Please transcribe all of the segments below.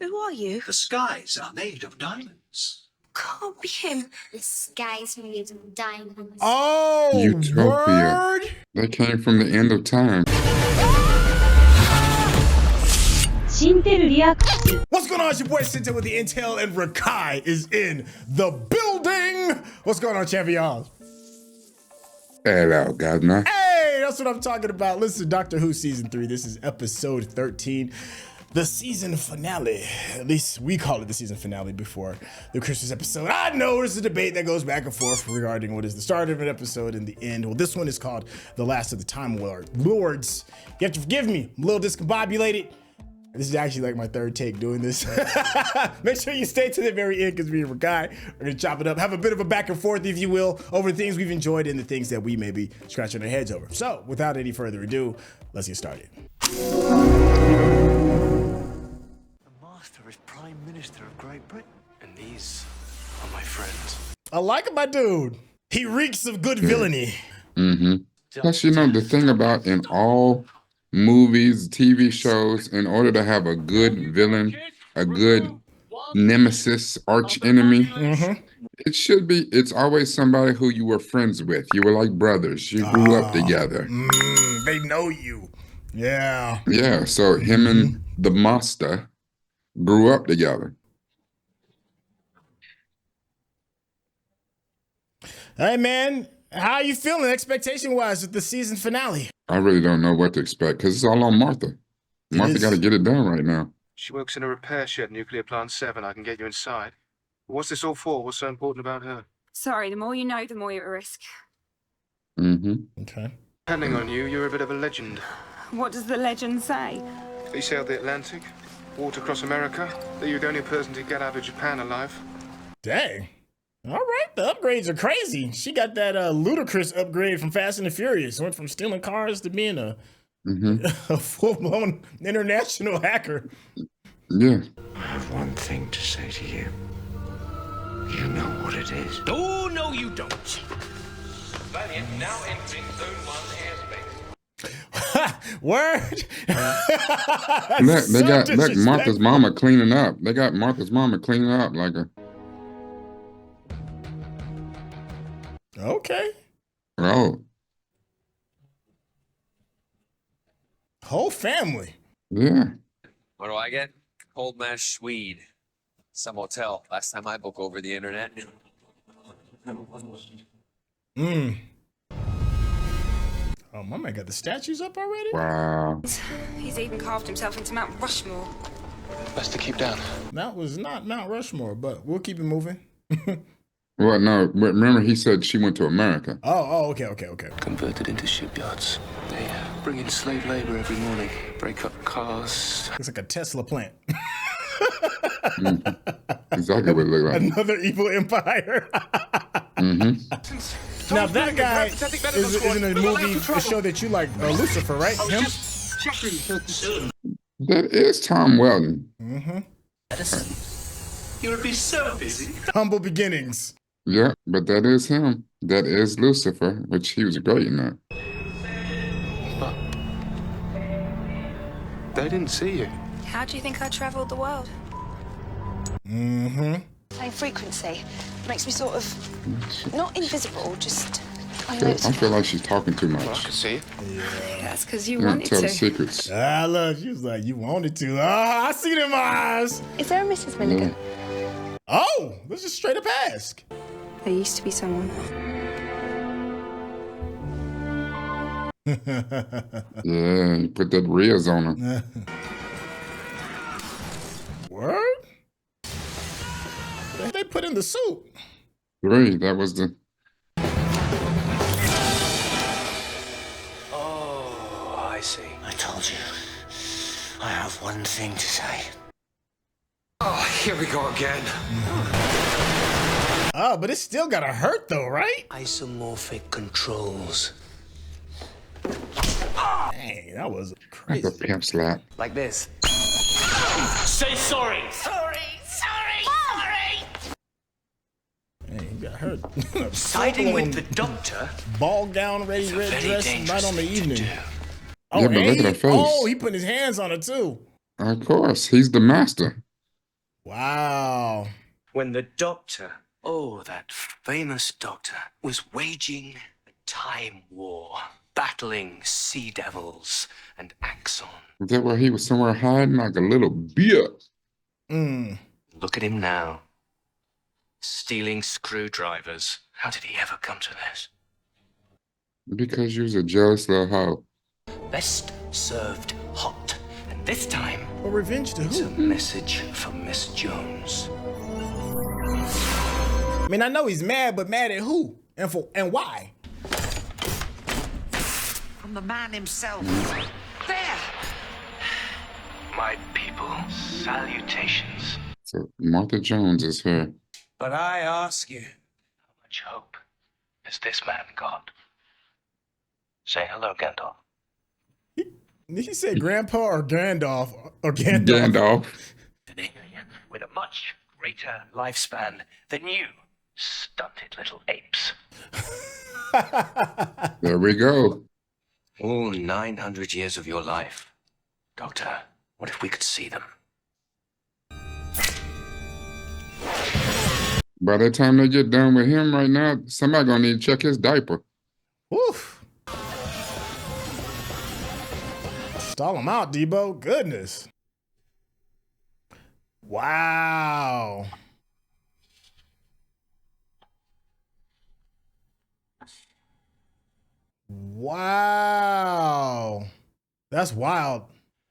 Who are you? The skies are made of diamonds. Can't be him. The skies made of diamonds. Oh, Utopia. word. They came from the end of time. What's going on? It's your boy Sinta with the Intel, and Rakai is in the building. What's going on, champions? Hello, governor. Hey, that's what I'm talking about. Listen, Doctor Who Season 3. This is episode 13. The season finale. At least we call it the season finale before the Christmas episode. I know there's a debate that goes back and forth regarding what is the start of an episode and the end. Well, this one is called The Last of the Time Lords. You have to forgive me. I'm a little discombobulated. This is actually like my third take doing this. Make sure you stay to the very end because me and Rakai are gonna chop it up, have a bit of a back and forth, if you will, over the things we've enjoyed and the things that we may be scratching our heads over. So without any further ado, let's get started. The Master is Prime Minister of Great Britain, and these are my friends. I like my dude. He reeks of good villainy. Mm-hmm. Plus, you know, the thing about in all movies, TV shows, in order to have a good villain, a good nemesis, arch enemy, it's always somebody who you were friends with. You were like brothers. You grew up together. They know you. Yeah. Yeah, so him and the Master grew up together. Hey, man. How you feeling expectation-wise with the season finale? I really don't know what to expect because it's all on Martha. Martha got to get it done right now. She works in a repair shed, Nuclear Plant 7. I can get you inside. What's this all for? What's so important about her? Sorry, the more you know, the more you're at risk. Okay. Depending on you, you're a bit of a legend. What does the legend say? You sailed the Atlantic, walked across America, that you're the only person to get out of Japan alive. Dang. All right, the upgrades are crazy. She got that ludicrous upgrade from Fast and the Furious. Went from stealing cars to being a full-blown international hacker. Yeah. I have one thing to say to you. You know what it is. Oh, no, you don't. Valiant now entering Zone 1 airspace. Word. They got Martha's mama cleaning up. They got Martha's mama cleaning up like a... Okay. Oh. Whole family. Yeah. What do I get? Cold mash Swede. Some hotel. Last time I booked over the internet. Oh, my man got the statues up already? Wow. He's even carved himself into Mount Rushmore. Best to keep down. That was not Mount Rushmore, but we'll keep it moving. Well, no, remember he said she went to America. Oh, okay. Converted into shipyards. They bring in slave labor every morning, break up cars. Looks like a Tesla plant. Exactly what it looked like. Another evil empire. Now that guy is in a movie, a show that you like, Lucifer, right? Him? That is Tom Weldon. You would be so busy. Humble beginnings. Yeah, but that is him. That is Lucifer, which he was great in that. But they didn't see you. How do you think I travelled the world? Same frequency. Makes me sort of not invisible, just I feel like she's talking too I much. can see you. That's because you You don't wanted tell the to. secrets. I love. She was like, you wanted to. I see them eyes. Is there a Mrs. Milligan? Oh, let's just straight up ask. There used to be someone. Yeah, you put that Riaz on her. Word? They put in the suit. 3, that was the... Oh, I see. I told you. I have one thing to say. Oh, here we go again. Oh, but it's still gotta hurt though, right? Isomorphic controls. Dang, that was That's crazy. a pimp slap. Like this. Say sorry. Dang, he got hurt. Siding with the doctor. Ball gown, ready, red very dress, dangerous right on the thing to evening. do. Oh, Yeah, but look at her face. Oh, he put his hands on her too. Of course, he's the master. Wow. When the Doctor, oh, that famous Doctor, was waging a time war, battling sea devils and Axon. Is that why he was somewhere hiding like a little bitch? Look at him now. Stealing screwdrivers. How did he ever come to this? Because you was a jealous little hoe. Best served hot. And this time, But revenge to it's a who? message from Miss Jones. I mean, I know he's mad, but mad at who? And why? From the man himself. There! My people, salutations. So Martha Jones is here. But I ask you, how much hope has this man got? Say hello, Gandalf. Did he say Grandpa or Gandalf or Gandalf? Gandalf. An alien with a much greater lifespan than you, stunted little apes. There we go. All 900 years of your life. Doctor, what if we could see them? By the time they get done with him right now, somebody gonna need to check his diaper. Woof. Stall him out, Debo. Goodness. Wow. Wow. That's wild.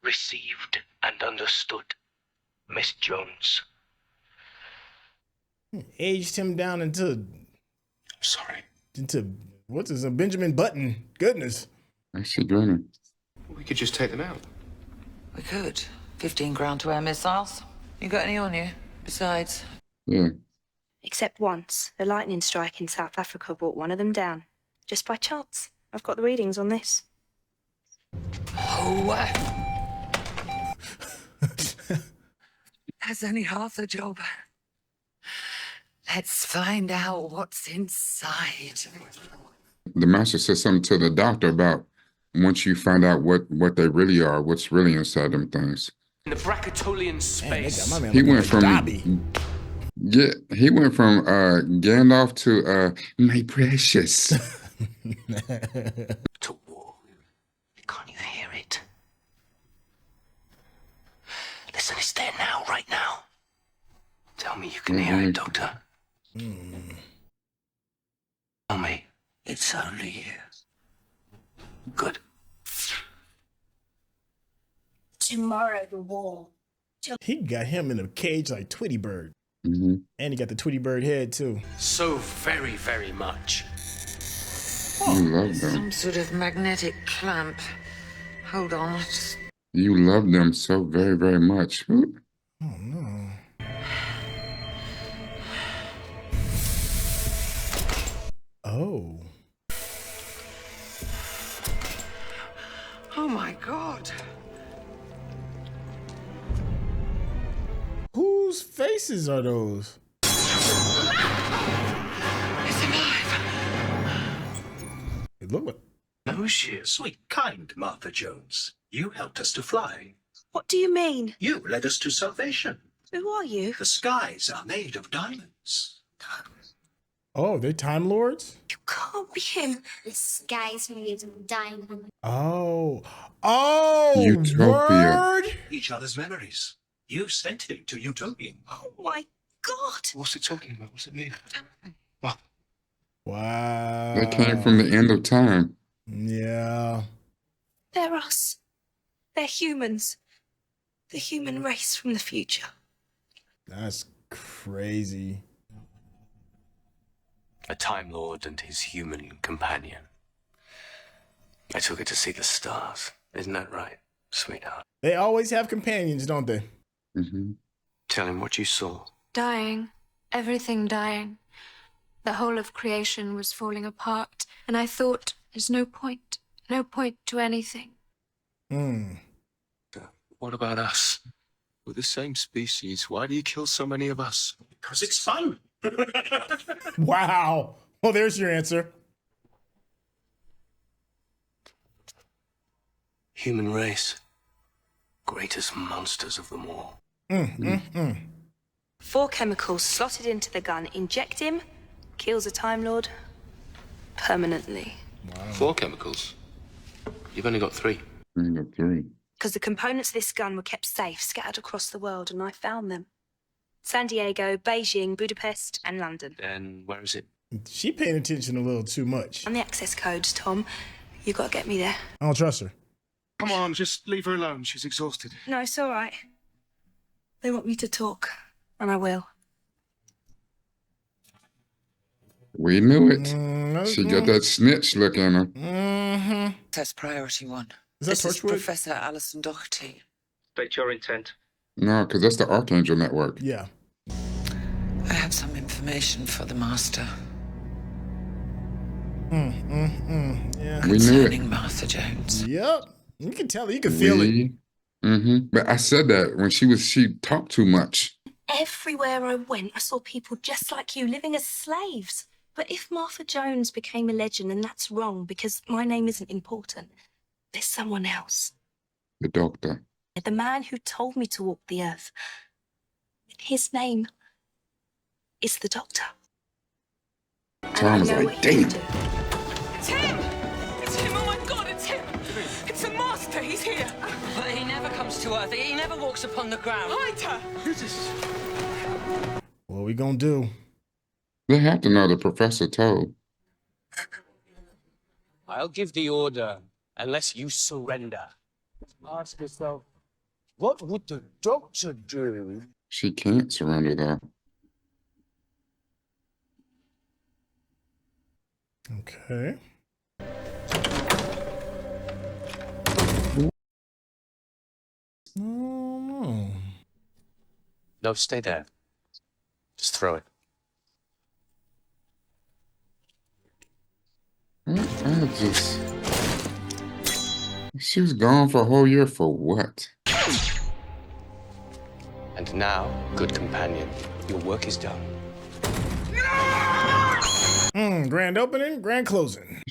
Received and understood, Miss Jones. Aged him down into Sorry. what's his name? Benjamin Button. Goodness. Actually grinning. We could just take them out. We could. 15 grand to air missiles. You got any on you? Besides, Yeah. Except once, a lightning strike in South Africa brought one of them down. Just by chance. I've got the readings on this. oh, that's only half the job. Let's find out what's inside. The master said something to the doctor about once you find out what they really are, what's really inside them things. In the Bracatolian Man, they space. got my man He looking went like from Dobby. yeah, he went from Gandalf to my precious. To war. Can't you hear it? Listen, it's there now, right now. Tell me you can hear it, Doctor. Tell me it's only here. Good. Tomorrow the war. He got him in a cage like Tweety Bird. hmm And he got the Tweety Bird head too. So very, very much. You love them. Some sort of magnetic clamp. Hold on. You love them so very, very much. Ooh. Oh no. Oh. Oh my God. Whose faces are those? It's alive. It look like No, she is sweet, kind Martha Jones. You helped us to fly. What do you mean? You led us to salvation. Who are you? The skies are made of diamonds. oh, they Time Lords? You can't be him. The sky's made of diamonds. Oh. Oh Utopia. word? Each other's memories. You sent him to Utopia. Oh my God. What's it talking about? What's it mean? Wow. That came from the end of time. Yeah. They're us. They're humans. The human race from the future. That's crazy. A Time Lord and his human companion. I took it to see the stars. Isn't that right, sweetheart? They always have companions, don't they? hmm Tell him what you saw. Dying. Everything dying. The whole of creation was falling apart, and I thought, there's no point to anything. Hmm. What about us? We're the same species. Why do you kill so many of us? Because it's fun. Wow. Well, there's your answer. Human race. Greatest monsters of them all. 4 chemicals slotted into the gun. Inject him, kills a Time Lord permanently. 4 chemicals? You've only got 3. You got 3. Because the components of this gun were kept safe, scattered across the world, and I found them. San Diego, Beijing, Budapest, and London. Then where is it? She paying attention a little too much. And the access codes, Tom. You gotta get me there. I don't trust her. Come on, just leave her alone. She's exhausted. No, it's all right. They want me to talk, and I will. We knew it. She got that snitch look in her. Mm-hmm. That's priority 1. Is that This is Torchwood? Professor Alison Doherty. State your intent. No, because that's the Archangel Network. Yeah. I have some information for the Master Yeah. We knew it. concerning Martha Jones. Yep. You can tell it. You can feel it. But I said that when she talked too much. Everywhere I went, I saw people just like you living as slaves. But if Martha Jones became a legend, then that's wrong because my name isn't important. There's someone else. The Doctor. The man who told me to walk the earth. His name is the Doctor. Tom was like, damn. It's him! It's him! Oh my God, it's him! It's the Master! He's here! But he never comes to Earth. He never walks upon the ground. Hide her! What we gonna do? They have to know the Professor told. I'll give the order unless you surrender. Ask yourself, what would the Doctor do? She can't surrender though. Okay. Oh, No, stay there. Just throw it. I just... She was gone for a whole year for what? And now, good companion, your work is done. Grand opening, grand closing.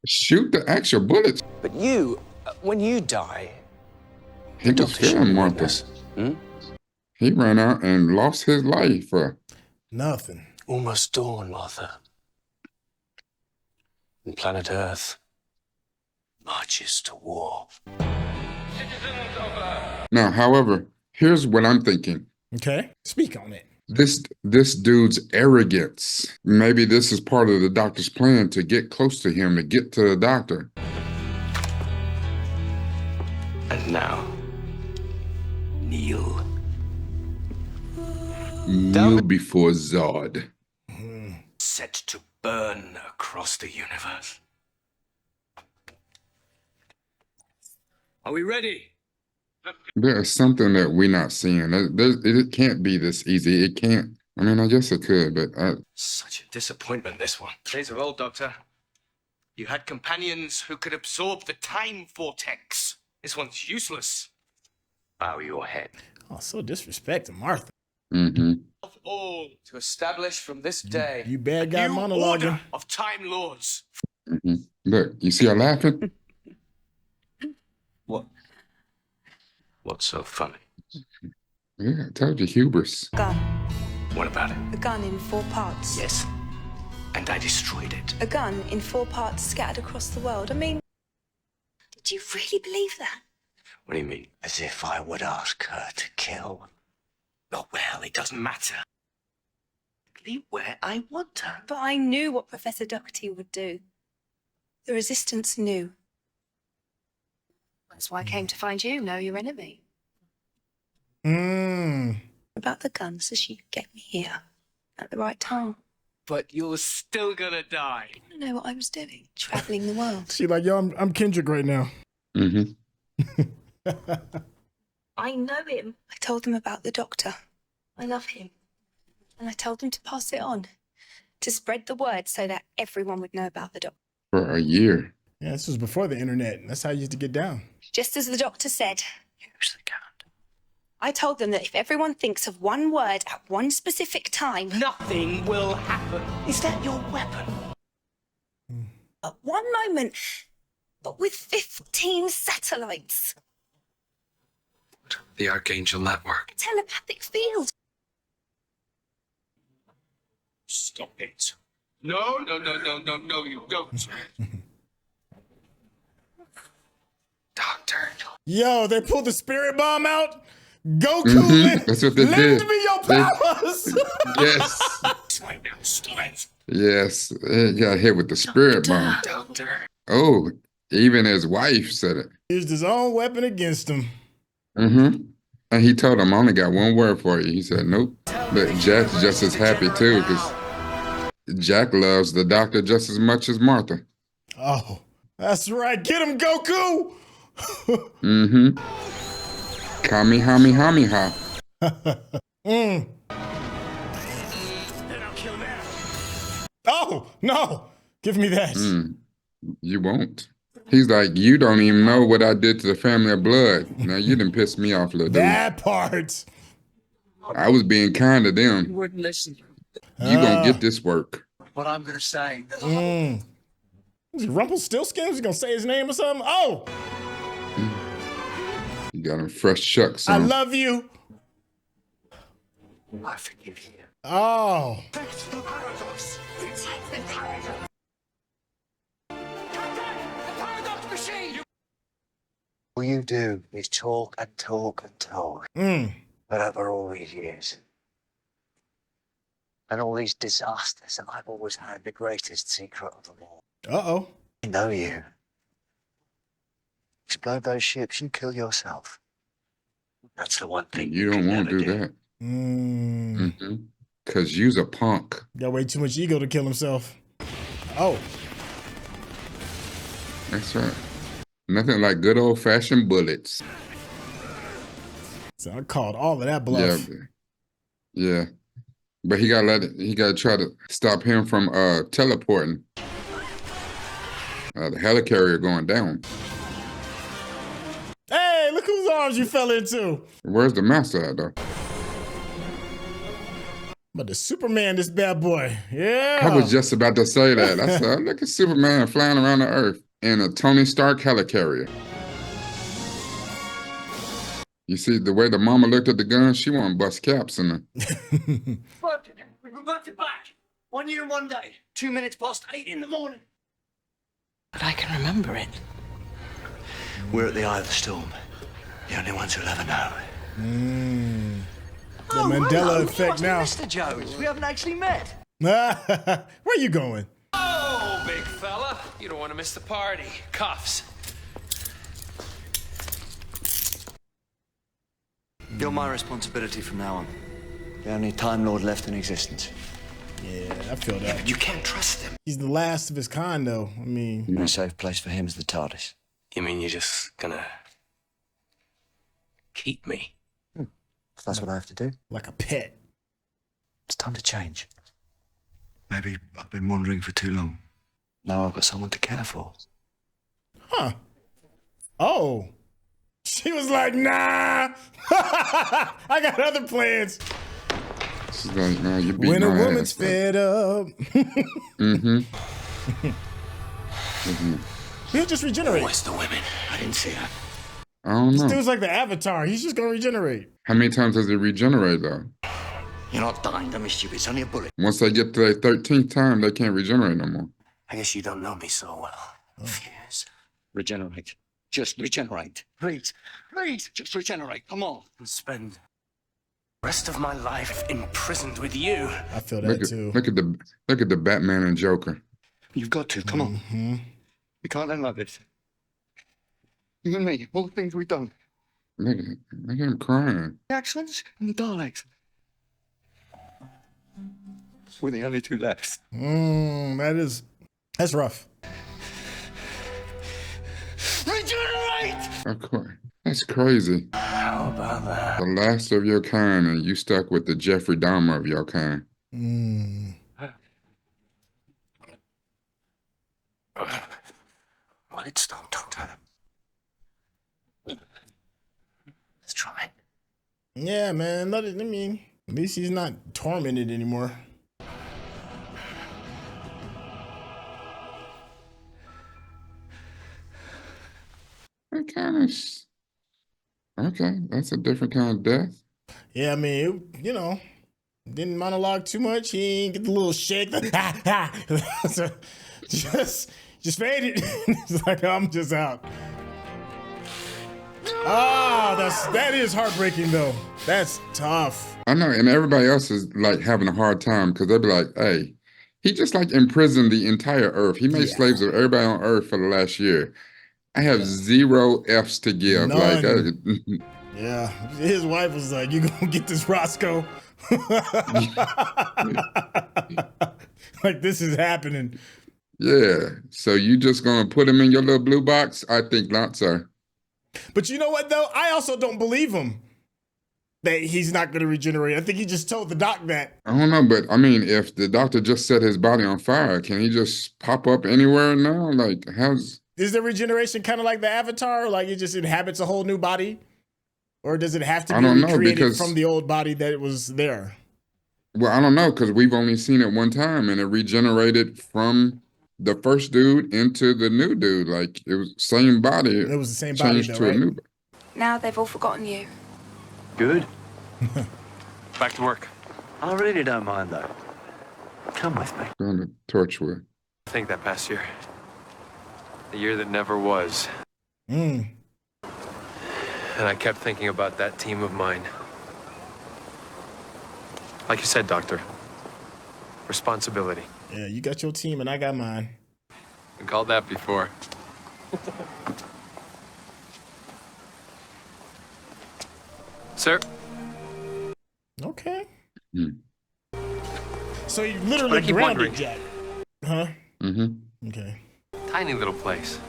Shoot the actual bullets. But you, when you die, He was feeling Martha. He ran out and lost his life. Nothing. Almost dawn, Martha. And planet Earth marches to war. Now, however, here's what I'm thinking. Okay. Speak on it. This dude's arrogance. Maybe this is part of the Doctor's plan to get close to him, to get to the Doctor. And now, kneel. Kneel before Zod. Set to burn across the universe. Are we ready? There is something that we're not seeing. It can't be this easy. It can't. I mean, I guess it could, but Such a disappointment, this one. Days of old, Doctor. You had companions who could absorb the time vortex. This one's useless. Bow your head. Oh, so disrespect to Martha. Of all to establish from this day You bad guy a new monologuing. order of Time Lords. Look, you see her laughing? What? What's so funny? Yeah, I told you, hubris. Gun. What about it? A gun in 4 parts. Yes. And I destroyed it. A gun in 4 parts scattered across the world. I mean, did you really believe that? What do you mean? As if I would ask her to kill. Oh, well, it doesn't matter. Leave where I want her. But I knew what Professor Doherty would do. The Resistance knew. That's why I came to find you, know your enemy. About the gun so she could get me here at the right time. But you're still gonna die. I know what I was doing, traveling the world. She like, yo, I'm Kendrick right now. I know him. I told them about the Doctor. I love him. And I told them to pass it on, to spread the word so that everyone would know about the Doctor. For a year. Yeah, this was before the internet. That's how you used to get down. Just as the Doctor said. I told them that if everyone thinks of one word at one specific time, nothing will happen. Is that your weapon? At one moment, but with 15 satellites. The Archangel Network. A telepathic field. Stop it. No, you don't. Doctor. Yo, they pulled the spirit bomb out. Goku, That's what they lend did. me your powers. Yes. Stop it. Yes. He got hit with the spirit bomb. Doctor. Oh, even his wife said it. Used his own weapon against him. And he told him, I only got one word for you. He said, nope. But Jack's just as happy too, because Jack loves the doctor just as much as Martha. Oh, that's right. Get him, Goku. Kamehameha. Oh, no. Give me that. You won't. He's like, you don't even know what I did to the family of blood. Now you done pissed me off, little dude. That part. I was being kind to them. You wouldn't listen. You gonna get this work. What I'm gonna say. Is it Rumpelstiltskin? Is he gonna say his name or something? Oh, You got him fresh chucks I on. love you. I forgive you. Oh. All you do is talk and talk and talk. But over all these years. And all these disasters, and I've always had the greatest secret of them all. Uh-oh. I know you. Explode those ships, you kill yourself. That's the one thing You don't want to do that. Cause you's a punk. Got way too much ego to kill himself. Oh. That's right. Nothing like good old fashioned bullets. So I called all of that bluff. Yeah. But he gotta try to stop him from teleporting. The helicarrier going down. Hey, look whose arms you fell into. Where's the master at though? But the Superman, this bad boy. Yeah. I was just about to say that. I said, look at Superman flying around the earth in a Tony Stark helicarrier. You see the way the mama looked at the gun, she wanna bust caps in her. We reverted back. 1 year and 1 day. 2 minutes past 8 in the morning. But I can remember it. We're at the eye of the storm. The only ones who'll ever know. The Mandela effect now. Mr. Jones, we haven't actually met. Where you going? Oh, big fella. You don't want to miss the party. Cuffs. You're my responsibility from now on. The only Time Lord left in existence. Yeah, I feel that. Yeah, but you can't trust him. He's the last of his kind, though. I mean, The only safe place for him is the TARDIS. You mean you're just gonna keep me? If that's what I have to do. like a pet. It's time to change. Maybe I've been wandering for too long. Now I've got someone to care for. Huh. Oh. She was like, nah. I got other plans. She's like, nah, you beat When a my woman's ass, fed up. He'll just regenerate. Where's the women? I didn't see her. I don't This know. dude's like the Avatar. He's just gonna regenerate. How many times does it regenerate though? You're not dying, dummy stupid. It's only a bullet. Once they get to their 13th time, they can't regenerate no more. I guess you don't know me so well. Yes. Regenerate. Just regenerate. Please. Please, just regenerate. Come on. And spend the rest of my life imprisoned with you. I feel that too. Look at the Batman and Joker. You've got to. Come on. We can't end like this. You and me, all the things we've done. Look at him crying. The accidents and the Daleks. We're the only two left. That's rough. Regenerate! Of course. That's crazy. How about that? The last of your kind, and you stuck with the Jeffrey Dahmer of your kind. Well, it's not, Doctor. Let's try. Yeah, man. At least he's not tormented anymore. That kind of. Okay, that's a different kind of death. Yeah, I mean, Didn't monologue too much. He ain't get the little shake. So just fade it. It's like, I'm just out. That is heartbreaking though. That's tough. I know, and everybody else is like having a hard time because they'll be like, hey, he just like imprisoned the entire earth. He made slaves of everybody on earth for the last year. I have 0 F's to give. None. Like, yeah. His wife was like, you gonna get this Roscoe? Like, this is happening. Yeah. So you just gonna put him in your little blue box? I think not, sir. But you know what though? I also don't believe him that he's not gonna regenerate. I think he just told the doc that. I don't know, but I mean, if the doctor just set his body on fire, can he just pop up anywhere now? Like, is the regeneration kind of like the Avatar? Like it just inhabits a whole new body? Or does it have to be recreated from the old body that was there? Well, I don't know, because we've only seen it one time and it regenerated from the first dude into the new dude. Like it was same body. It was the same body changed though, to right? a new body. Now they've all forgotten you. Good. Back to work. I really don't mind, though. Come with me. On the Torchwood. Think that past year. The year that never was. Mm. And I kept thinking about that team of mine. Like you said, Doctor. Responsibility. Yeah, you got your team and I got mine. Been called that before. Sir? Okay. Mm. So you literally I keep grounded wondering. Jack. Huh? Mm-hmm. Okay. Tiny little place.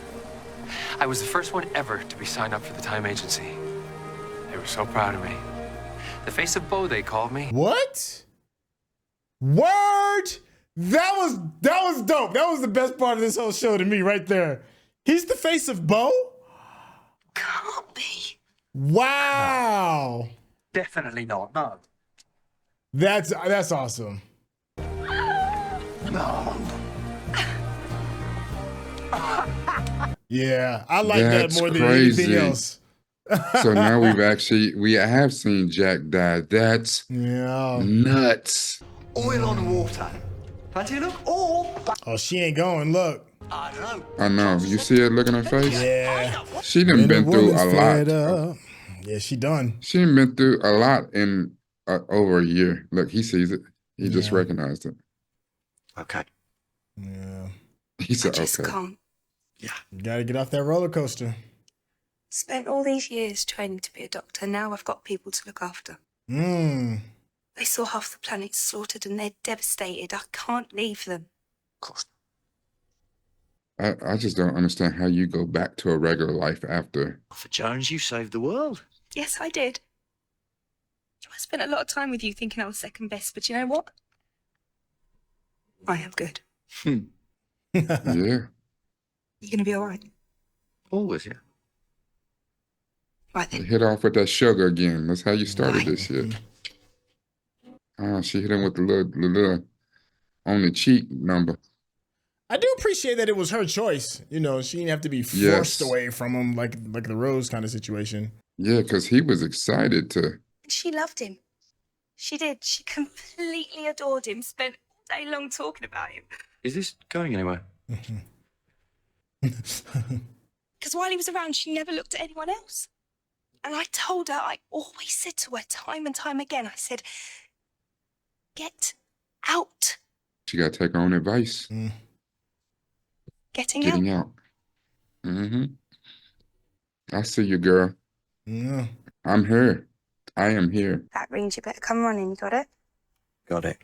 I was the first one ever to be signed up for the Time Agency. They were so proud of me. The face of Bo, they called me. What? Word! That was dope. That was the best part of this whole show to me right there. He's the face of Bo? Can't be. Wow. Definitely not, no. That's awesome. No. Yeah, I like That's that more than crazy. anything else. So now we have seen Jack die. That's nuts. Oil on water. Plenty of look, or... Oh, she ain't going. Look. I don't know. I know. You see her look in her face? Yeah. She done And the been through a woman's lot. fed up. Yeah, she done. She done been through a lot in over a year. Look, he sees it. He just recognized it. Okay. Yeah. He said, Just okay. can't. You gotta get off that roller coaster. Spent all these years training to be a doctor. Now I've got people to look after. Mm. They saw half the planet slaughtered and they're devastated. I can't leave them. Of course. I just don't understand how you go back to a regular life after. For Jones, you saved the world. Yes, I did. I spent a lot of time with you thinking I was second best, but you know what? I am good. Yeah. You're going to be all right. Always, yeah. Right then. Hit off with that sugar again. That's how you started this shit. She hit him with the little on the cheek number. I do appreciate that it was her choice. You know, she didn't have to be forced away from him like the Rose kind of situation. Yeah, because he was excited to. She loved him. She did. She completely adored him. Spent all day long talking about him. Is this going anywhere? Because while he was around, she never looked at anyone else. And I told her, I always said to her time and time again, I said, get out. She got to take her own advice. Getting out. Mm-hmm. I see you, girl. Yeah. I'm here. I am here. That rings, you better come running. You got it? Got it.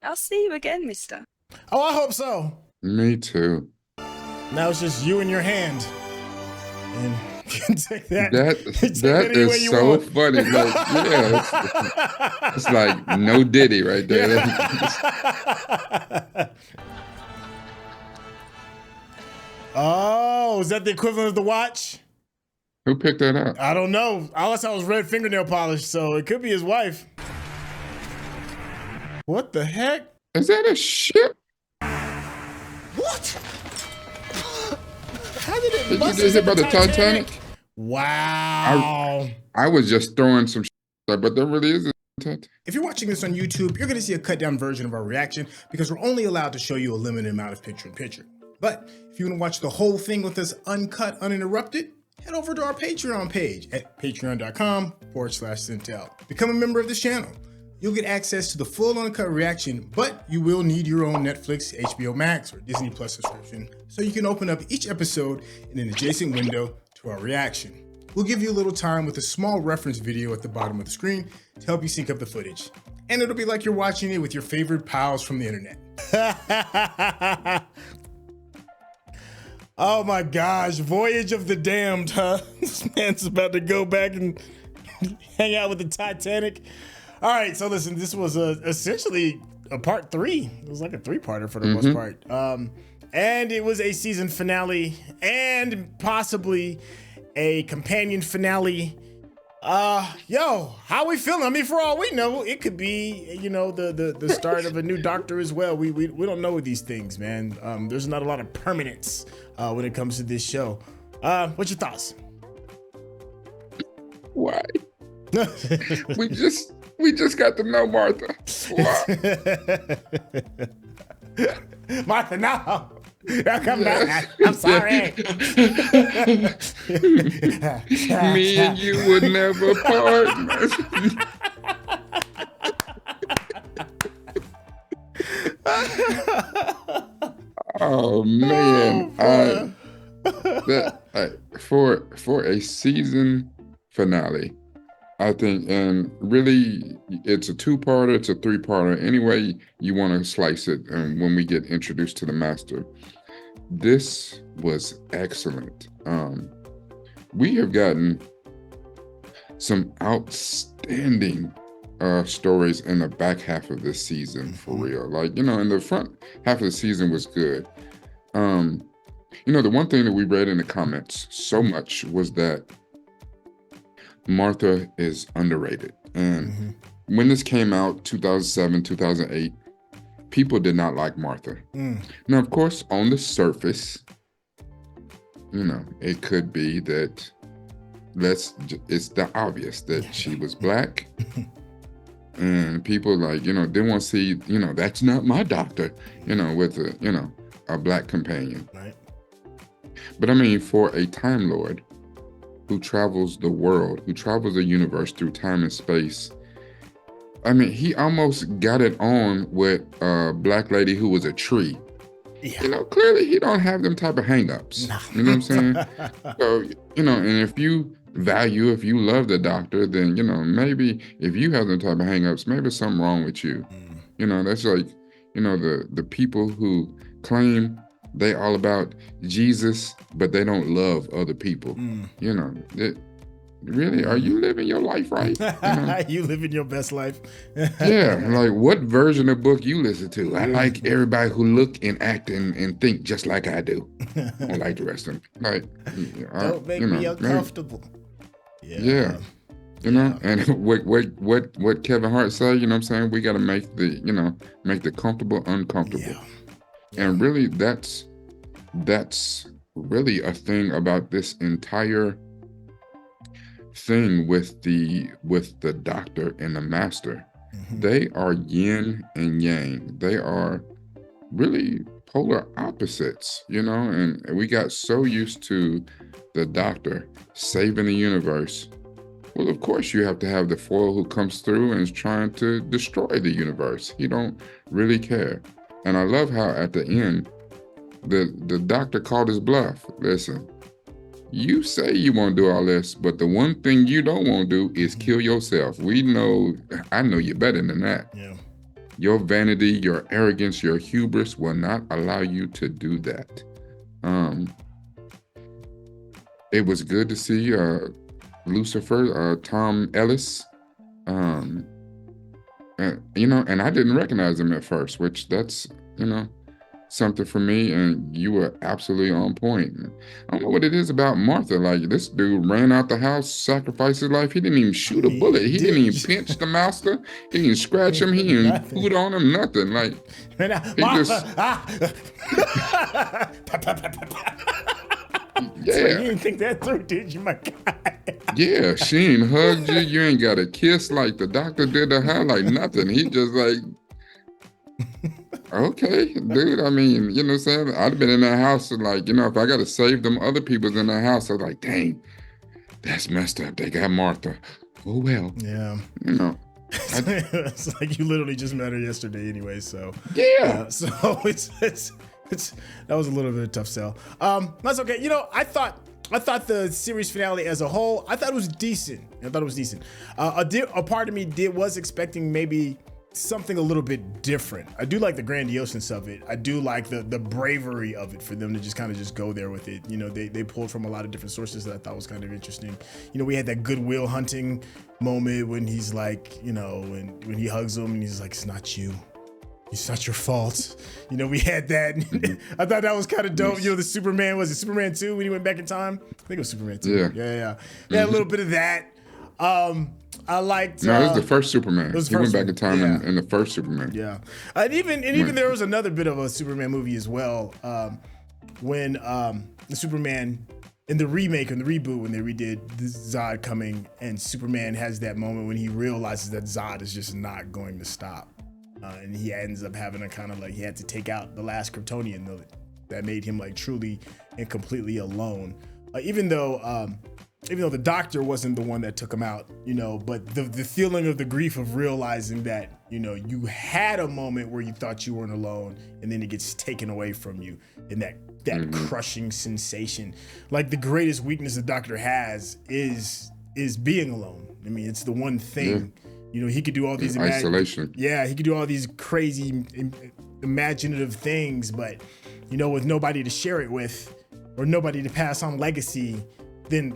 I'll see you again, mister. Oh, I hope so. Me too. Now it's just you and your hand. And you can take that. That is so funny. Like, yeah, it's like no Diddy right there. Oh, is that the equivalent of the watch? Who picked that up? I don't know. All I saw was red fingernail polish, so it could be his wife. What the heck? Is that a ship? What? How did it Did you bust get hit by into the Titanic? Wow. I was just throwing some shit, but there really is a content. If you're watching this on YouTube, you're going to see a cut down version of our reaction because we're only allowed to show you a limited amount of picture-in-picture. But if you want to watch the whole thing with us uncut, uninterrupted, head over to our Patreon page at patreon.com/Sintel. Become a member of this channel. You'll get access to the full uncut reaction, but you will need your own Netflix, HBO Max, or Disney Plus subscription so you can open up each episode in an adjacent window to our reaction. We'll give you a little time with a small reference video at the bottom of the screen to help you sync up the footage. And it'll be like you're watching it with your favorite pals from the internet. Oh my gosh, Voyage of the Damned, huh? This man's about to go back and hang out with the Titanic. All right, so listen, this was essentially a part 3. It was like a 3-parter for the most part. And it was a season finale and possibly a companion finale. Yo, how we feeling? I mean, for all we know, it could be, you know, the start of a new Doctor as well. We don't know these things, man. There's not a lot of permanence when it comes to this show. What's your thoughts? Why? We just got to know Martha. Why? Martha, no. Now come back. I'm sorry. Me and you would never part. Oh man, for a season finale, I think, and really, it's a 2-parter, it's a 3-parter, any way you want to slice it. And when we get introduced to the Master, this was excellent. We have gotten some outstanding stories in the back half of this season, for real. Like, you know, in the front half of the season was good. You know, the one thing that we read in the comments so much was that Martha is underrated. And when this came out, 2007, 2008, people did not like Martha. Now, of course, on the surface, you know, it could be that it's the obvious that she was black. And people, like, you know, didn't want to see, you know, that's not my doctor, you know, with a, you know, a black companion. Right. But I mean, for a Time Lord who travels the world, who travels the universe through time and space, I mean, he almost got it on with a black lady who was a tree. Yeah. You know, clearly he don't have them type of hangups. Nah. You know what I'm saying? So, you know, and if you love the Doctor, then, you know, maybe if you have them type of hangups, maybe there's something wrong with you. You know, that's like, you know, the people who claim they all about Jesus, but they don't love other people. You know, really, are you living your life right? You know? You living your best life. Yeah, like what version of book you listen to? I like everybody who look and act and think just like I do. I don't like the rest of them. Like, don't make me uncomfortable. Yeah. You know, and what Kevin Hart said, you know what I'm saying? We got to make the comfortable uncomfortable. And really, that's really a thing about this entire thing with the Doctor and the Master. They are yin and yang. They are really polar opposites, you know, and we got so used to the Doctor saving the universe. Well, of course you have to have the foil who comes through and is trying to destroy the universe. He don't really care. And I love how at the end, the Doctor called his bluff. Listen, you say you won't do all this, but the one thing you don't want to do is kill yourself. I know you better than that. Yeah. Your vanity, your arrogance, your hubris will not allow you to do that. It was good to see Lucifer, Tom Ellis. You know, and I didn't recognize him at first, which that's, you know, something for me, and you were absolutely on point. I don't know what it is about Martha. Like, this dude ran out the house, sacrificed his life. He didn't even shoot a bullet. He didn't even pinch the Master. He didn't scratch him. He didn't put on him, nothing. Like, he just... It's like, Yeah. you didn't think that through, did you, my guy? Yeah, she ain't hugged you. You ain't got a kiss like the doctor did to her, like nothing. He just like, okay, dude. I mean, you know what I'm saying? I'd have been in that house, like, you know, if I got to save them other people's in that house, I was like, dang, that's messed up. They got Martha. Oh, well. Yeah. You know. It's like you literally just met her yesterday anyway, so. Yeah. So it's that was a little bit of a tough sell. That's okay. You know, I thought the series finale as a whole, I thought it was decent. A part of me was expecting maybe something a little bit different. I do like the grandioseness of it. I do like the bravery of it for them to just kind of just go there with it. You know, they pulled from a lot of different sources that I thought was kind of interesting. You know, we had that Goodwill Hunting moment when he's like, you know, when he hugs him and he's like, it's not you. It's not your fault. You know, we had that. I thought that was kind of dope. You know, the Superman, was it Superman 2 when he went back in time? I think it was Superman 2. Yeah. Yeah, a little bit of that. I liked. No, it was the first Superman. He went back in time in the first Superman. Yeah, and even there was another bit of a Superman movie as well. When the Superman in the remake and the reboot, when they redid the Zod coming, and Superman has that moment when he realizes that Zod is just not going to stop. And he ends up having a kind of like, he had to take out the last Kryptonian that made him like truly and completely alone. Even though the doctor wasn't the one that took him out, you know, but the feeling of the grief of realizing that, you know, you had a moment where you thought you weren't alone and then it gets taken away from you, and that crushing sensation. Like the greatest weakness the doctor has is being alone. I mean, it's the one thing. Yeah. You know, he could do all these isolation. He could do all these crazy imaginative things, but you know, with nobody to share it with or nobody to pass on legacy, then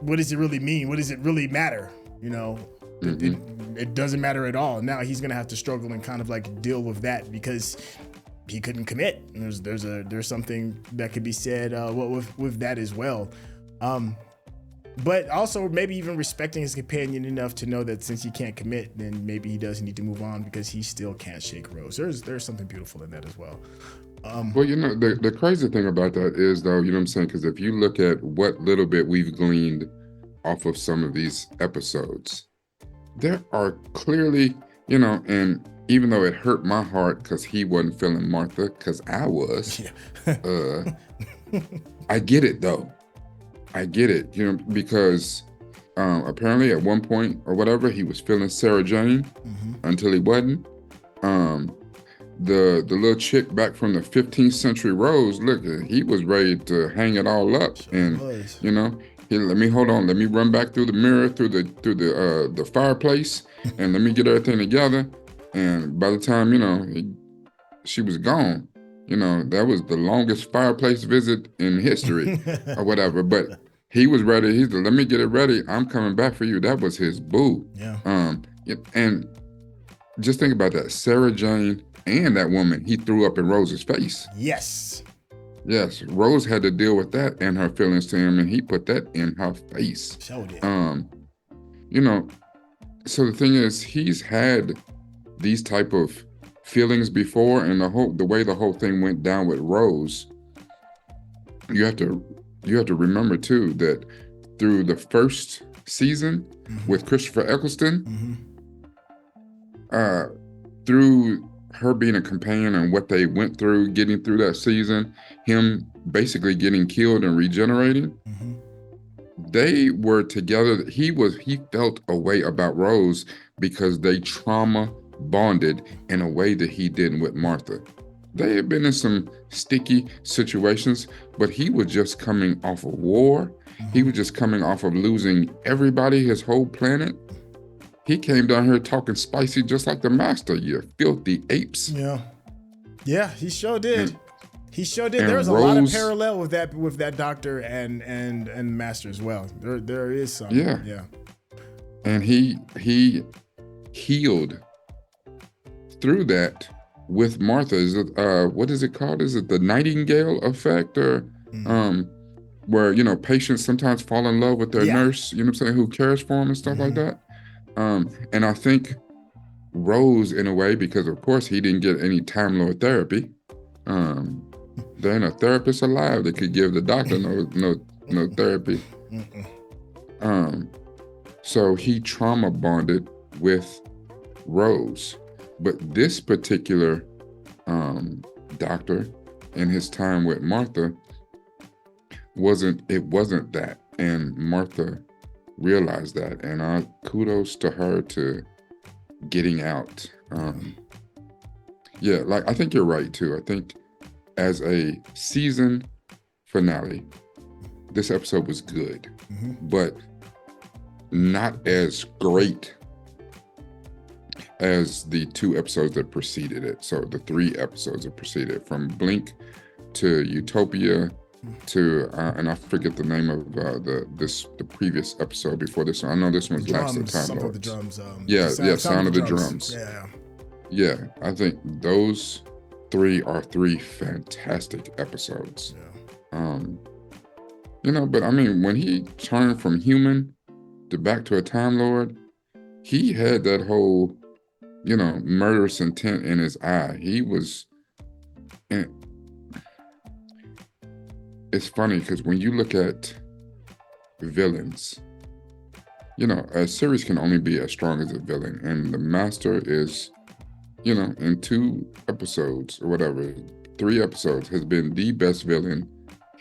what does it really mean? What does it really matter? You know, it doesn't matter at all. Now he's gonna have to struggle and kind of like deal with that because he couldn't commit. And there's something that could be said with that as well. But also maybe even respecting his companion enough to know that since he can't commit, then maybe he does need to move on because he still can't shake Rose. There's something beautiful in that as well. Well, you know, the crazy thing about that is, though, you know what I'm saying? Because if you look at what little bit we've gleaned off of some of these episodes, there are clearly, you know, and even though it hurt my heart because he wasn't feeling Martha, because I was, I get it, though. I get it, you know, because apparently at one point or whatever, he was feeling Sarah Jane until he wasn't. The little chick back from the 15th century Rose, look, he was ready to hang it all up. And, you know, let me run back through the mirror, through the fireplace, and let me get everything together. And by the time, you know, she was gone. You know, that was the longest fireplace visit in history or whatever. But he was ready. He's like, let me get it ready. I'm coming back for you. That was his boo. Yeah. And just think about that. Sarah Jane and that woman, he threw up in Rose's face. Yes. Yes. Rose had to deal with that and her feelings to him, and he put that in her face. So did. You know, so the thing is, he's had these type of feelings before, and the way the whole thing went down with Rose, you have to remember too that through the first season with Christopher Eccleston, through her being a companion and what they went through getting through that season, him basically getting killed and regenerating, they were together. He felt a way about Rose because they trauma bonded in a way that he didn't with Martha. They had been in some sticky situations, but he was just coming off of war. He was just coming off of losing everybody, his whole planet. He came down here talking spicy just like the master, you filthy apes. Yeah, he sure did. He sure did. There's a lot of parallel with that doctor and master as well. There is some. Yeah. And he healed through that with Martha. Is it what is it called? Is it the Nightingale effect, or where, you know, patients sometimes fall in love with their nurse, you know what I'm saying, who cares for them and stuff like that. And I think Rose, in a way, because of course he didn't get any Time Lord therapy, There ain't a therapist alive that could give the doctor no therapy. So he trauma bonded with Rose, but this particular doctor in his time with Martha wasn't that, and Martha realized that, and kudos to her to getting out. Yeah, like I think you're right too. I think as a season finale, this episode was good, but not as great as the 2 episodes that preceded it. So the 3 episodes that preceded it, from Blink to Utopia to and I forget the name of the previous episode before this one. I know this one's Last of Time Something Lords. with the drums. Sound of the drums. Yeah, I think those 3 are 3 fantastic episodes. You know, but I mean, when he turned from human to back to a Time Lord, he had that whole, you know, murderous intent in his eye. He was, and it's funny because when you look at villains, you know, a series can only be as strong as a villain, and the Master is, you know, in 2 episodes or whatever, 3 episodes, has been the best villain,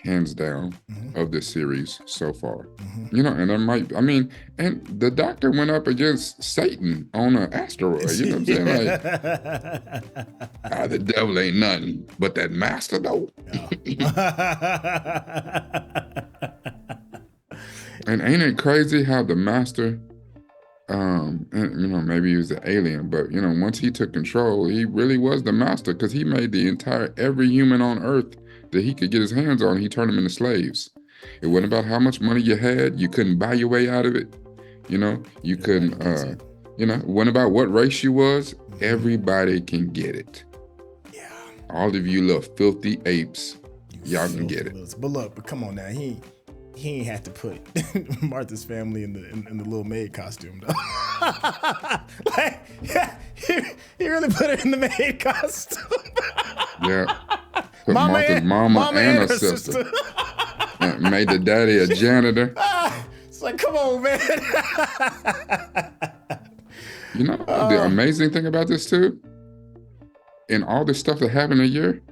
hands down, of this series so far. You know, and there might, I mean, and the Doctor went up against Satan on an asteroid. You know what I'm saying? Like, the devil ain't nothing but that Master though. And ain't it crazy how the Master, and you know, maybe he was an alien, but you know, once he took control, he really was the Master, because he made every human on Earth that he could get his hands on, he turned them into slaves. It wasn't about how much money you had. You couldn't buy your way out of it. You know, you couldn't, you know, it wasn't about what race you was. Everybody can get it. Yeah. All of you little filthy apes, y'all can get it. But look, but come on now, he ain't had to put Martha's family in the little maid costume though. Like, yeah, he really put her in the maid costume. Yeah. Put Martha's mama and her sister. And made the daddy a janitor. It's like, come on, man. You know, the amazing thing about this too, in all this stuff that happened a year,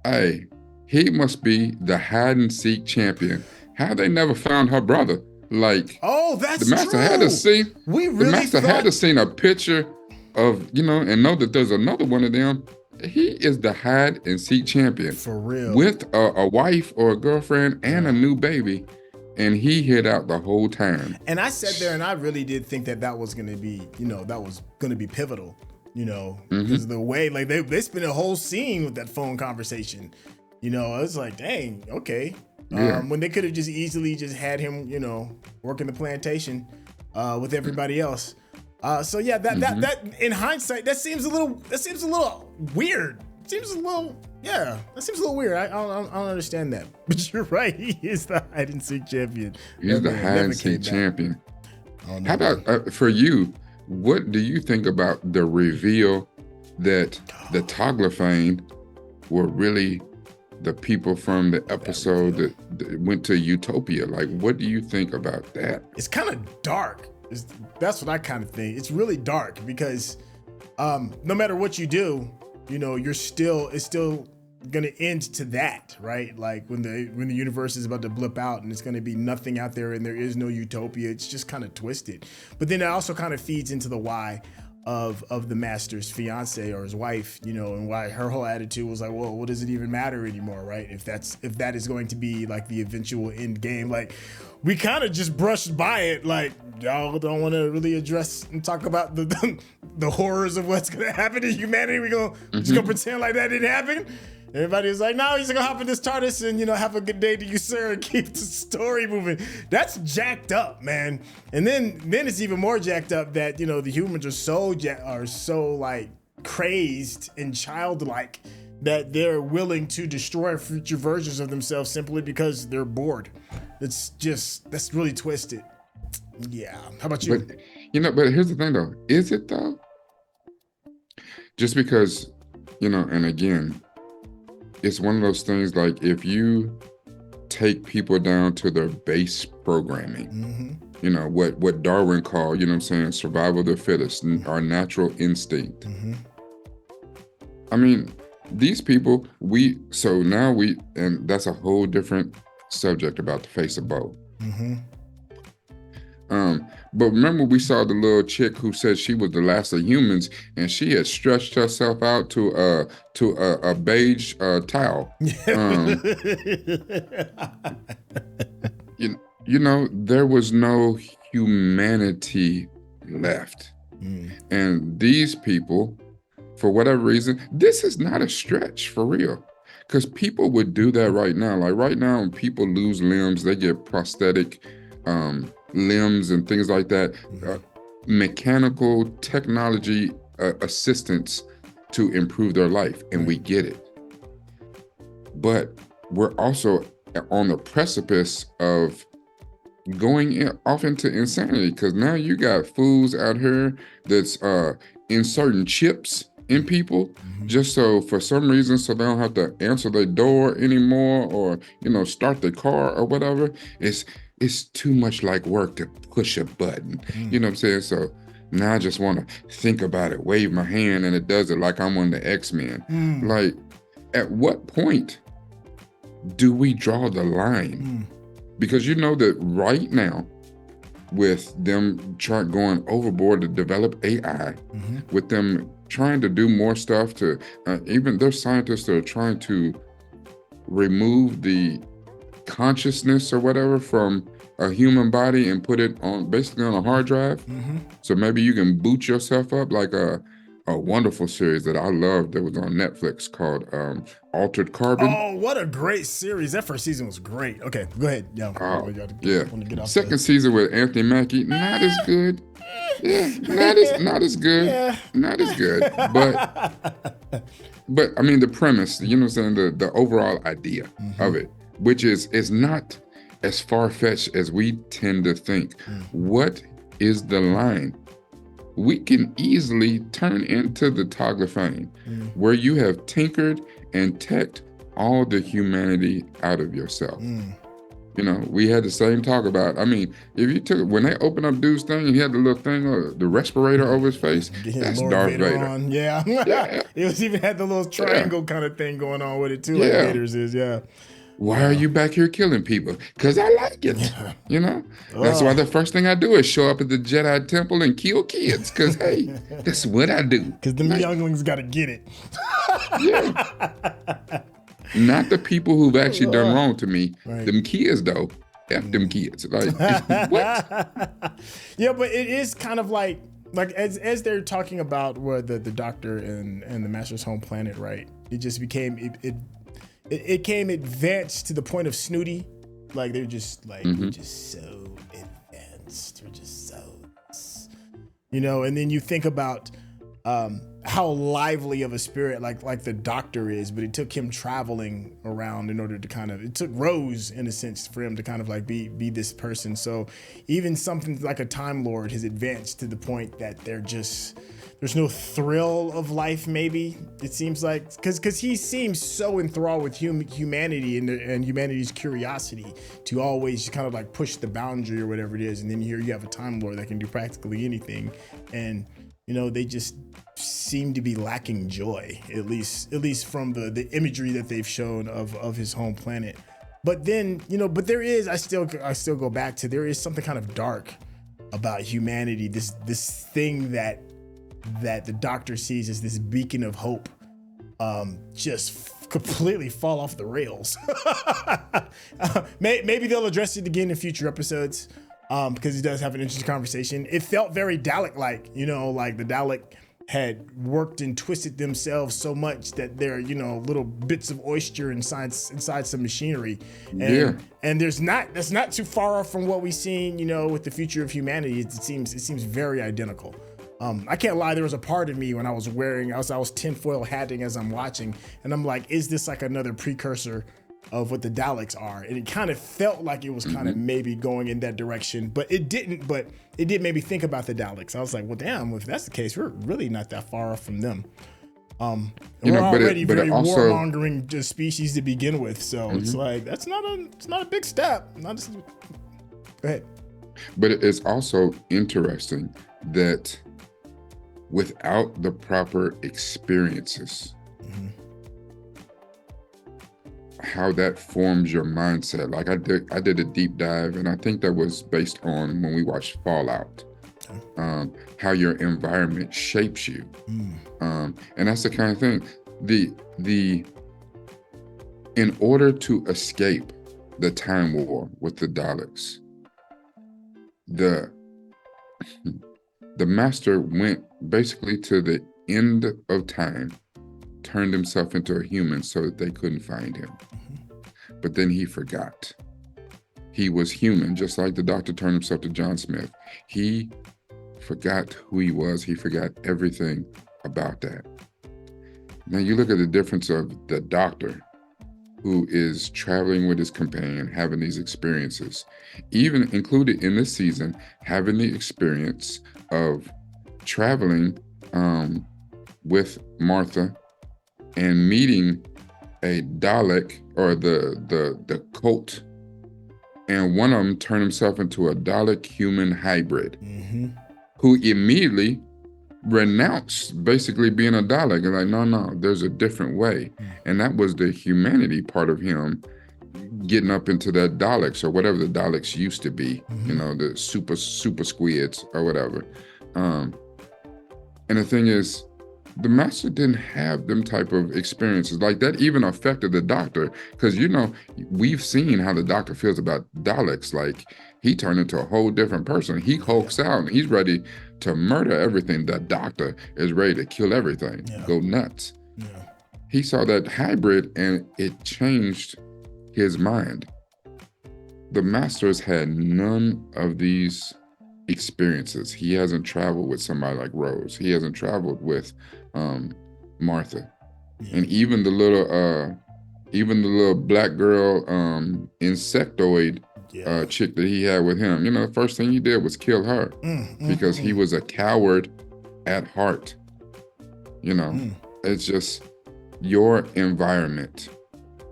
hey, he must be the hide and seek champion. How they never found her brother? Like, that's the Master true. had to see. The Master had to seen a picture of, you know, and know that there's another one of them. He is the hide and seek champion. For real. With a wife or a girlfriend and a new baby. And he hid out the whole time. And I sat there and I really did think that was going to be, you know, that was going to be pivotal, you know, because the way, like, they spent a whole scene with that phone conversation. You know, I was like, dang, okay. When they could have just easily just had him, you know, working the plantation with everybody else. So yeah, that in hindsight, that seems a little weird. That seems a little weird. I don't understand that. But you're right. He is the hide and seek champion. He's the hide and seek champion. How about for you? What do you think about the reveal that the Toglophane were really the people from the episode that went to Utopia? Like, what do you think about that? It's kind of dark. That's what I kind of think. It's really dark because no matter what you do, you know, it's still gonna end to that, right? Like when the universe is about to blip out and it's gonna be nothing out there and there is no utopia, it's just kind of twisted. But then it also kind of feeds into the why of the Master's fiance or his wife, you know, and why her whole attitude was like, well, what does it even matter anymore, right? If that is going to be like the eventual end game. Like, we kind of just brushed by it, like, y'all don't want to really address and talk about the horrors of what's gonna happen to humanity. We're just gonna pretend like that didn't happen. Everybody was like, no, he's gonna hop in this TARDIS and, you know, have a good day to you, sir, and keep the story moving. That's jacked up, man. And then it's even more jacked up that, you know, the humans are so like crazed and childlike that they're willing to destroy future versions of themselves simply because they're bored. That's really twisted. Yeah. How about you? But, you know, but here's the thing though. Is it though? Just because, you know, and again, it's one of those things like if you take people down to their base programming, you know, what Darwin called, you know what I'm saying, survival of the fittest, our natural instinct. I mean, these people, and that's a whole different subject about the face of Bo. But remember we saw the little chick who said she was the last of humans, and she had stretched herself out to a beige towel. You know, there was no humanity left. And these people, for whatever reason, this is not a stretch for real. Because people would do that right now. Like right now, when people lose limbs, they get prosthetic limbs and things like that, mechanical technology assistance to improve their life, and we get it. But we're also on the precipice of going off into insanity, because now you got fools out here that's inserting chips in people just so for some reason so they don't have to answer their door anymore, or you know, start the car or whatever. It's too much like work to push a button. You know what I'm saying? So now I just want to think about it, wave my hand, and it does it like I'm one of the X-Men. Like, at what point do we draw the line? Because you know that right now, with them going overboard to develop AI, with them trying to do more stuff to, even there's scientists that are trying to remove the consciousness or whatever from a human body and put it on basically on a hard drive. So maybe you can boot yourself up, like a wonderful series that I loved that was on Netflix called Altered Carbon. Oh, what a great series. That first season was great. Okay, go ahead. Yeah. Second season with Anthony Mackie, not as good. Not as good. Not as good. But I mean the premise, you know what I'm saying, the overall idea of it, which is not as far-fetched as we tend to think. What is the line? We can easily turn into the Togglefane, where you have tinkered and teched all the humanity out of yourself. You know, we had the same talk about, I mean, if you took, when they opened up dude's thing and he had the little thing, the respirator over his face, that's Lord Darth Vader. on. Yeah. It was even had the little triangle kind of thing going on with it too, like Vader's is, Why are you back here killing people? Because I like it. You know? That's why the first thing I do is show up at the Jedi Temple and kill kids. Because, hey, that's what I do. Because them younglings got to get it. Not the people who've actually done wrong to me. Them kids, though. F them kids. Like, what? Yeah, but it is kind of like as they're talking about where the doctor and the Master's home planet, right? It just became, it came advanced to the point of snooty. Like they're just like, we're just so advanced. We're just so, you know, and then you think about how lively of a spirit like the doctor is, but it took him traveling around in order to kind of, it took Rose in a sense for him to kind of like be this person. So even something like a Time Lord has advanced to the point that there's no thrill of life, maybe it seems like, because he seems so enthralled with humanity and humanity's curiosity to always kind of like push the boundary or whatever it is. And then here you have a Time Lord that can do practically anything, and you know, they just seem to be lacking joy, at least from the imagery that they've shown of his home planet. But then, you know, but there is, I still go back to, there is something kind of dark about humanity, this thing that the doctor sees as this beacon of hope, just completely fall off the rails. Maybe they'll address it again in future episodes, because he does have an interesting conversation. It felt very Dalek-like, you know, like the Dalek had worked and twisted themselves so much that they're, you know, little bits of oyster inside some machinery. And that's not too far off from what we've seen, you know, with the future of humanity. It seems very identical. I can't lie, there was a part of me when I was tinfoil hatting as I'm watching, and I'm like, is this like another precursor of what the Daleks are? And it kind of felt like it was kind of maybe going in that direction, but it didn't. But it did make me think about the Daleks. I was like, well, damn, if that's the case, we're really not that far off from them. And You we're know, already but it very also- warmongering just species to begin with, so it's like it's not a big step. Go ahead. But it's also interesting that without the proper experiences, how that forms your mindset. Like I did a deep dive, and I think that was based on when we watched Fallout. How your environment shapes you, and that's the kind of thing. In order to escape the time war with the Daleks, the master went basically to the end of time, turned himself into a human so that they couldn't find him. But then he forgot. He was human, just like the Doctor turned himself to John Smith. He forgot who he was. He forgot everything about that. Now you look at the difference of the Doctor, who is traveling with his companion, having these experiences, even included in this season, having the experience of traveling with Martha and meeting a Dalek or the cult, and one of them turned himself into a Dalek human hybrid, who immediately renounced basically being a Dalek and like, no, there's a different way. And that was the humanity part of him getting up into that Daleks or whatever the Daleks used to be, you know, the super squids or whatever. And the thing is, the master didn't have them type of experiences like that. Even affected the Doctor, because you know we've seen how the Doctor feels about Daleks. Like he turned into a whole different person. He hulks out and he's ready to murder everything. The Doctor is ready to kill everything, go nuts. He saw that hybrid and it changed his mind. The Master's had none of these experiences. He hasn't traveled with somebody like Rose. He hasn't traveled with Martha. And even the little black girl insectoid chick that he had with him, you know, the first thing he did was kill her because he was a coward at heart. You know, it's just your environment,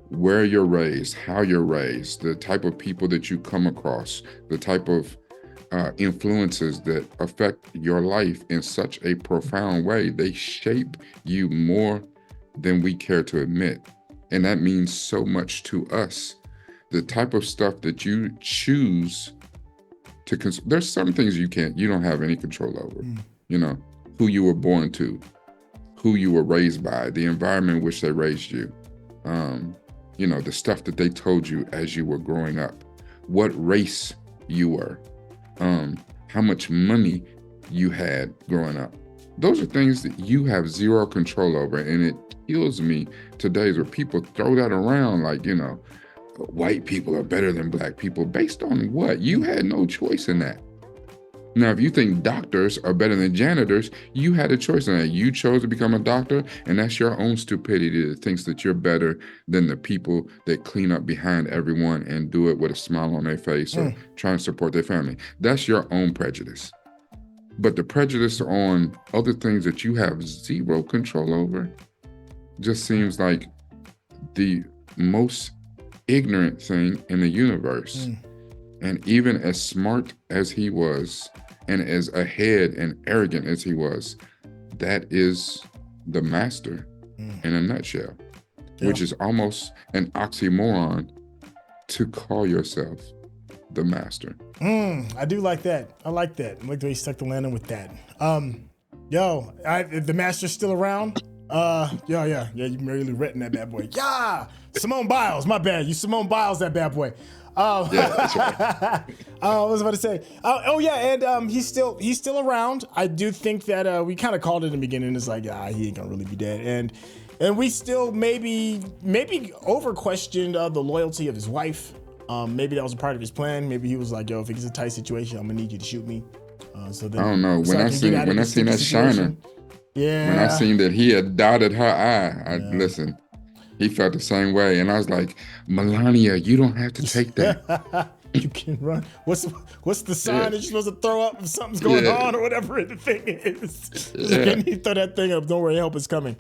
where you're raised, how you're raised, the type of people that you come across, the type of influences that affect your life in such a profound way. They shape you more than we care to admit. And that means so much to us. The type of stuff that you choose to there's some things you don't have any control over. You know, who you were born to, who you were raised by, the environment in which they raised you. You know, the stuff that they told you as you were growing up, what race you were, how much money you had growing up. Those are things that you have zero control over. And it kills me today where people throw that around like, you know, white people are better than black people. Based on what? You had no choice in that. Now, if you think doctors are better than janitors, you had a choice in that. You chose to become a doctor, and that's your own stupidity that thinks that you're better than the people that clean up behind everyone and do it with a smile on their face or trying to support their family. That's your own prejudice. But the prejudice on other things that you have zero control over just seems like the most ignorant thing in the universe. And even as smart as he was, and as ahead and arrogant as he was, that is the Master in a nutshell, which is almost an oxymoron to call yourself the Master. I do like that. I like that. I like the way you stuck the landing with that. The Master's still around. Yeah, you really written that bad boy. Yeah, Simone Biles, my bad. You Simone Biles that bad boy. Yeah, that's right. I was about to say. And he's still around. I do think that we kind of called it in the beginning. It's like, he ain't gonna really be dead. And we still maybe over questioned the loyalty of his wife. Maybe that was a part of his plan. Maybe he was like, yo, if it's a tight situation, I'm gonna need you to shoot me. So then I don't know. When I seen that Shiner, when I seen that he had dotted her eye, listen. He felt the same way. And I was like, Melania, you don't have to take that. You can run. What's the sign that you're supposed to throw up if something's going on or whatever the thing is? Can you throw that thing up? Don't worry, help is coming.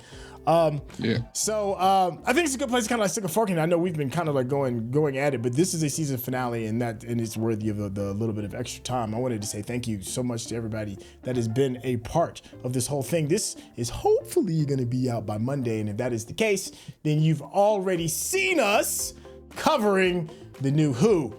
So I think it's a good place to kind of like stick a fork in. I know we've been kind of like going at it, but this is a season finale, and it's worthy of the little bit of extra time. I wanted to say thank you so much to everybody that has been a part of this whole thing. This is hopefully going to be out by Monday, and if that is the case, then you've already seen us covering the new Who.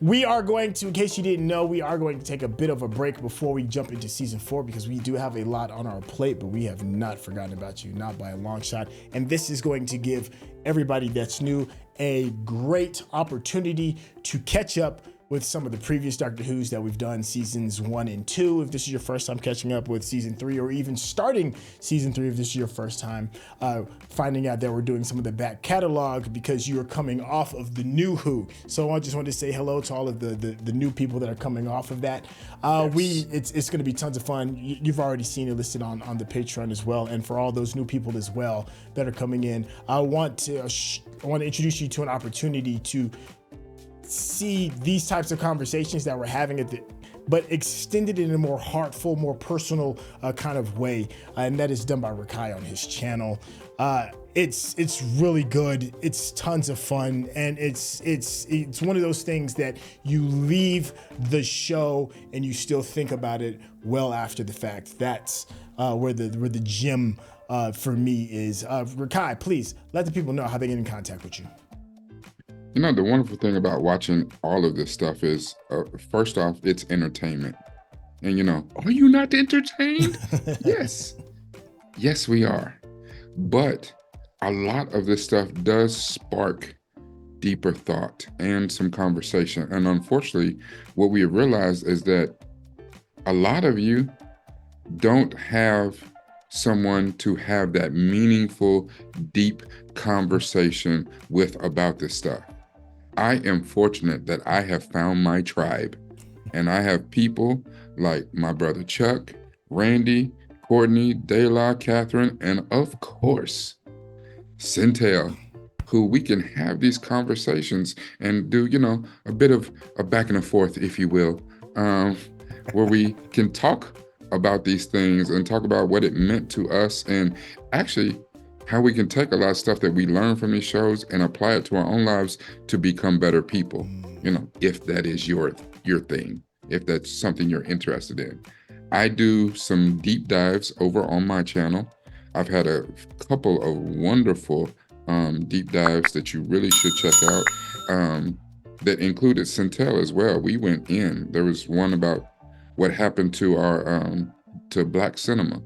We are going to, in case you didn't know, we are going to take a bit of a break before we jump into season 4 because we do have a lot on our plate, but we have not forgotten about you, not by a long shot. And this is going to give everybody that's new a great opportunity to catch up with some of the previous Doctor Who's that we've done, seasons 1 and 2. If this is your first time catching up with season 3, or even starting season 3, if this is your first time finding out that we're doing some of the back catalog because you are coming off of the new Who. So I just wanted to say hello to all of the new people that are coming off of that. It's going to be tons of fun. You've already seen it listed on the Patreon as well. And for all those new people as well that are coming in, I want to introduce you to an opportunity to see these types of conversations that we're having but extended in a more heartful, more personal kind of way, and that is done by Rakai on his channel. It's really good. It's tons of fun, and it's one of those things that you leave the show and you still think about it well after the fact. That's where the gem for me is. Rakai, please let the people know how they get in contact with you. You know, the wonderful thing about watching all of this stuff is, first off, it's entertainment. And, you know, are you not entertained? Yes. Yes, we are. But a lot of this stuff does spark deeper thought and some conversation. And unfortunately, what we have realized is that a lot of you don't have someone to have that meaningful, deep conversation with about this stuff. I am fortunate that I have found my tribe, and I have people like my brother Chuck, Randy, Courtney, De La, Catherine, and of course, Centel, who we can have these conversations and do, you know, a bit of a back and forth, if you will, where we can talk about these things and talk about what it meant to us, and actually how we can take a lot of stuff that we learn from these shows and apply it to our own lives to become better people, you know, if that is your thing, if that's something you're interested in. I do some deep dives over on my channel. I've had a couple of wonderful deep dives that you really should check out that included Centel as well. We went in. There was one about what happened to our to Black cinema.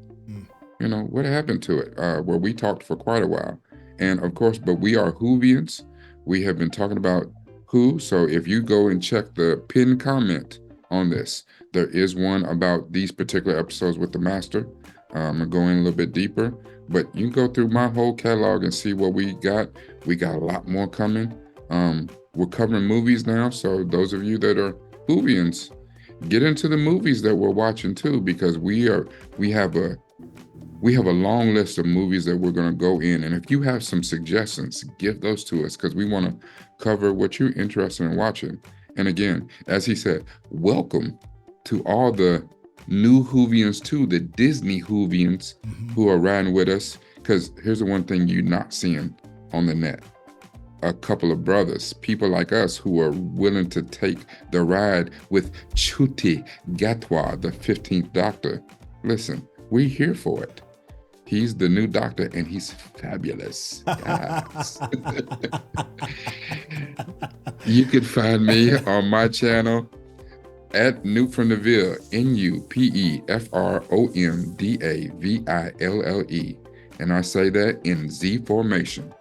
You know, what happened to it, where we talked for quite a while. And of course, but we are Whovians. We have been talking about Who. So if you go and check the pinned comment on this, there is one about these particular episodes with the Master. I'm going a little bit deeper, but you can go through my whole catalog and see what we got. We got a lot more coming. We're covering movies now. So those of you that are Whovians, get into the movies that we're watching too, because we have a long list of movies that we're going to go in. And if you have some suggestions, give those to us, because we want to cover what you're interested in watching. And again, as he said, welcome to all the new Whovians too, the Disney Whovians who are riding with us. Because here's the one thing you're not seeing on the net. A couple of brothers, people like us who are willing to take the ride with Ncuti Gatwa, the 15th Doctor. Listen, we're here for it. He's the new Doctor, and he's fabulous, guys. You can find me on my channel at Newt from the Ville, NUPEFROMDAVILLE. And I say that in Z formation.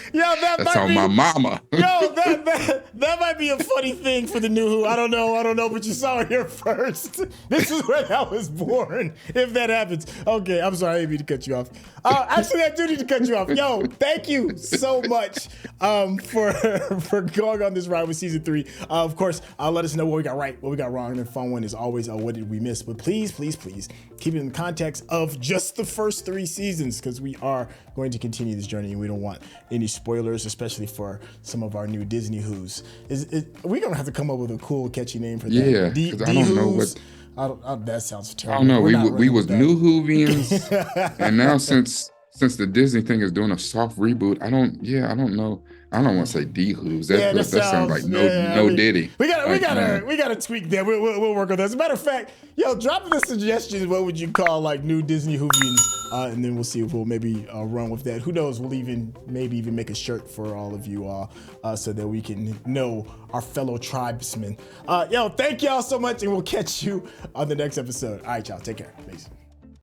That's on my mama. That might be a funny thing for the new Who. I don't know, but you saw it here first. This is where that was born. If that happens. Okay, I'm sorry, I didn't mean to cut you off. Actually, I do need to cut you off. Yo, thank you so much for going on this ride with season 3. Of course, let us know what we got right, what we got wrong. And the fun one is always what did we miss? But please, please, please keep it in the context of just the first 3 seasons, because we are going to continue this journey and we don't want any spoilers, especially for some of our new Disney Who's. We're gonna have to come up with a cool, catchy name for that. Yeah, because I don't know what. That sounds I terrible. don't know. We was New Whovians, and now since the Disney thing is doing a soft reboot, I don't know. I don't want to say D Who's. That sounds like no Diddy. We gotta tweak that. We'll work on that. As a matter of fact, yo, drop in the suggestions. What would you call like new Disney Whovians? And then we'll see if we'll maybe run with that. Who knows? We'll maybe even make a shirt for all of you all, so that we can know our fellow tribesmen. Yo, thank y'all so much, and we'll catch you on the next episode. All right, y'all, take care. Peace.